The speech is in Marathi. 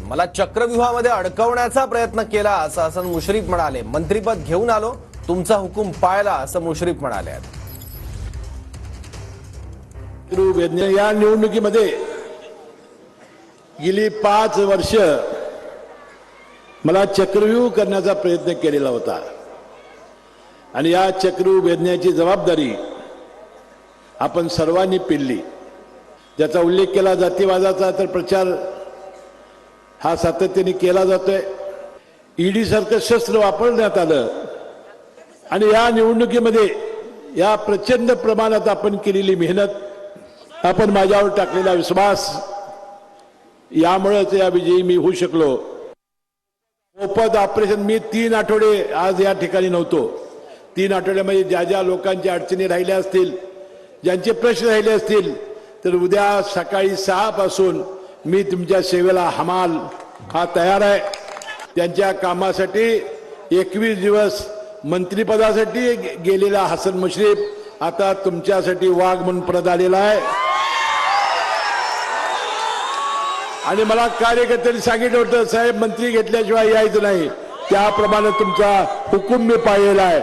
मला चक्रव्यूहामध्ये अडकवण्याचा प्रयत्न केला असं हसन मुश्रीफ म्हणाले. मंत्रीपद घेऊन आलो, तुमचा हुकूम पाळला असं मुश्रीफ म्हणाले. या निवडणुकीमध्ये गेली 5 वर्ष मला चक्रव्यूह करण्याचा प्रयत्न केलेला होता आणि या चक्रव्यूह भेदण्याची जबाबदारी आपण सर्वांनी पेलली. ज्याचा उल्लेख केला जातीवादाचा, तर प्रचार हा सातत्याने केला जातोय. ईडी सारखं शस्त्र वापरण्यात आलं आणि या निवडणुकीमध्ये या प्रचंड प्रमाणात आपण केलेली मेहनत, आपण माझ्यावर टाकलेला विश्वास, यामुळेच या विजयी मी होऊ शकलो. मोफत ऑपरेशन, मी 3 आठवडे आज या ठिकाणी नव्हतो. 3 आठवड्यामध्ये ज्या ज्या लोकांच्या अडचणी राहिल्या असतील, ज्यांचे प्रश्न राहिले असतील, तर उद्या सकाळी 6 पासून मी तुमच्या सेवेला हमाल हा तयार आहे. त्यांच्या कामासाठी 21 दिवस मंत्रिपदासाठी गेलेला हसन मुश्रीफ आता तुमच्यासाठी वाघ म्हणून परत आलेला आहे. आणि मला कार्यकर्त्यांनी सांगितलं होतं, साहेब मंत्री घेतल्याशिवाय यायचं नाही, त्याप्रमाणे तुमचा हुकूम मी पाळलेला आहे.